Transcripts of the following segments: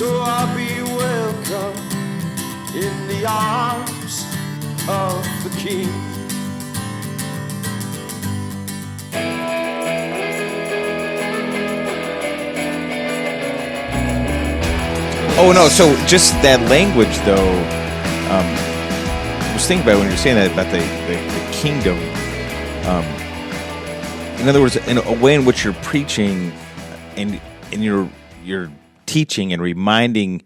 So I'll be welcome in the arms of the King. Oh no! So just that language, though. I was thinking about when you were saying that about the kingdom. In other words, in a way in which you're preaching, and you're teaching and reminding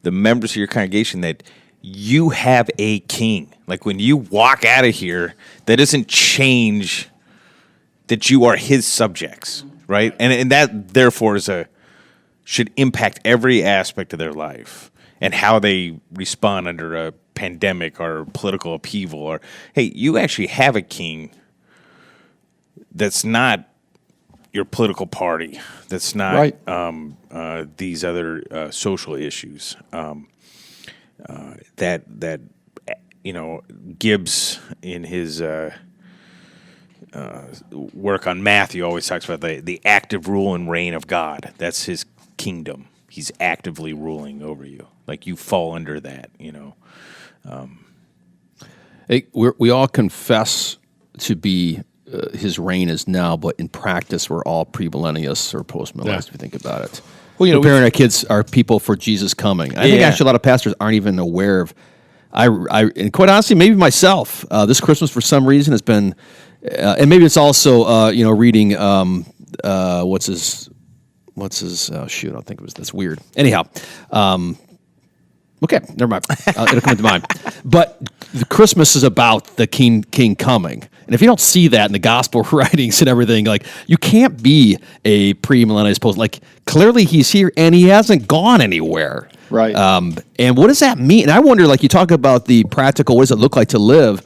the members of your congregation that you have a king. Like when you walk out of here, that doesn't change that you are his subjects, right? And that therefore should impact every aspect of their life and how they respond under a pandemic or political upheaval. Or hey, you actually have a king that's not your political party. That's not right. These other social issues. That Gibbs in his work on Matthew always talks about the active rule and reign of God. That's his kingdom. He's actively ruling over you. Like you fall under that. We all confess to be his reign is now, but in practice, we're all premillennialists or postmillennialists if you think about it. Well, preparing our kids are people for Jesus coming. I think actually a lot of pastors aren't even aware of. And quite honestly, maybe myself, this Christmas for some reason has been, and maybe it's also reading what's his shoot, I don't think it was that's weird. Anyhow, okay, never mind. It'll come into mind. But the Christmas is about the King coming. And if you don't see that in the gospel writings and everything, like you can't be a premillennialist post. Like clearly he's here and he hasn't gone anywhere. Right. And what does that mean? And I wonder, like you talk about the practical, what does it look like to live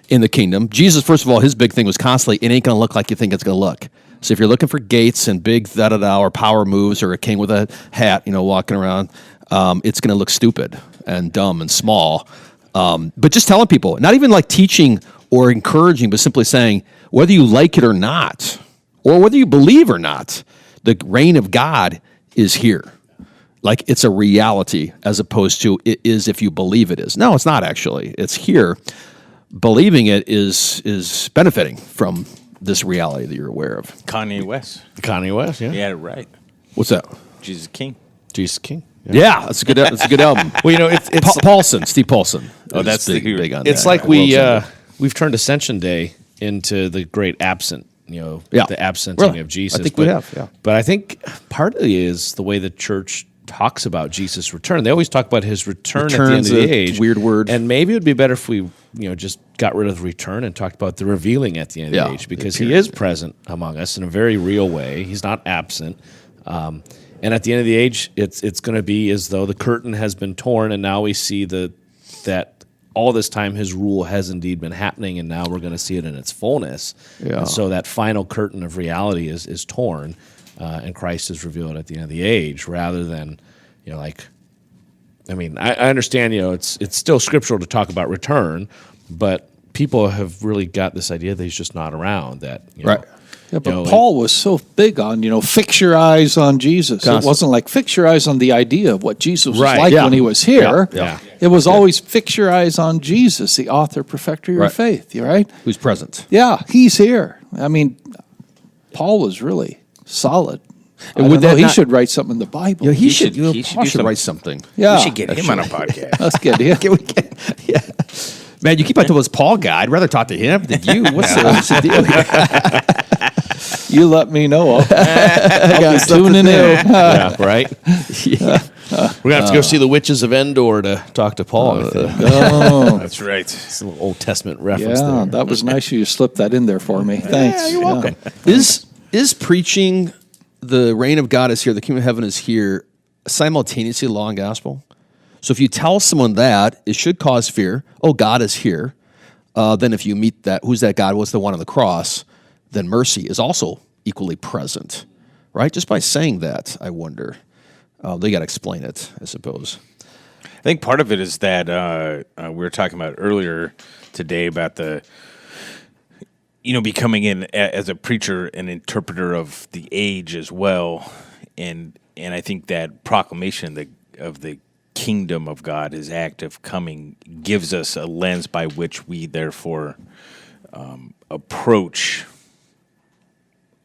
in the kingdom? Jesus, first of all, his big thing was constantly, it ain't going to look like you think it's going to look. So if you're looking for gates and big da-da-da or power moves or a king with a hat, walking around, it's going to look stupid and dumb and small. But just telling people, not even like teaching or encouraging, but simply saying, whether you like it or not, or whether you believe or not, the reign of God is here. Like it's a reality as opposed to it is if you believe it is. No, it's not actually. It's here. Believing it is benefiting from this reality that you're aware of. Kanye West, yeah. Yeah, right. What's that? Jesus King. Jesus King. Yeah, that's a good album. Well, it's Paulson, Steve Paulson. Oh, that's big on it's that. like we've turned Ascension Day into the great absent, the absenting of Jesus. I think we have, yeah. But I think partly is the way the church talks about Jesus' return. They always talk about his return at the end of the age. Weird word. And maybe it would be better if we, just got rid of the return and talked about the revealing at the end of the age, because he is present among us in a very real way. He's not absent. And at the end of the age, it's going to be as though the curtain has been torn, and now we see that all this time his rule has indeed been happening, and now we're going to see it in its fullness. Yeah. And so that final curtain of reality is torn, and Christ is revealed at the end of the age, rather than, I understand, it's still scriptural to talk about return, but people have really got this idea that he's just not around. That right. Yeah, but Paul was so big on, fix your eyes on Jesus. It wasn't like fix your eyes on the idea of what Jesus was like when he was here. Yeah. It was always fix your eyes on Jesus, the author, perfecter of your faith, right? Who's present. Yeah, he's here. Paul was really solid. He should write something in the Bible. Yeah, he should. Paul should write something. Yeah. We should get him on a podcast. Let's get him. Man, you keep on to this Paul guy. I'd rather talk to him than you. What's the deal here? You let me know. I'll be tuning in. Yeah, right? We're going to have to go see the Witches of Endor to talk to Paul. That's right. It's a little Old Testament reference Yeah, there. that was nice you slipped that in there for me. Thanks. Yeah, you're welcome. Is preaching the reign of God is here, the kingdom of heaven is here, simultaneously law and gospel? So if you tell someone that, it should cause fear. Oh, God is here. Then if you meet that, who's that God? What's the one on the cross? Then mercy is also equally present, right? Just by saying that, I wonder. They got to explain it, I suppose. I think part of it is that we were talking about earlier today about the, becoming as a preacher, an interpreter of the age as well, and I think that proclamation, the the kingdom of God, his act of coming, gives us a lens by which we therefore approach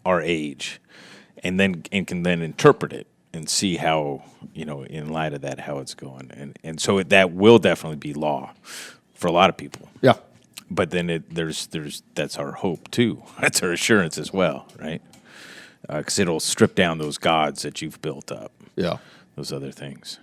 our age, and can then interpret it and see how, in light of that, how it's going. And so that will definitely be law for a lot of people. Yeah. But then there's that's our hope too. That's our assurance as well, right? Because it'll strip down those gods that you've built up. Yeah. Those other things.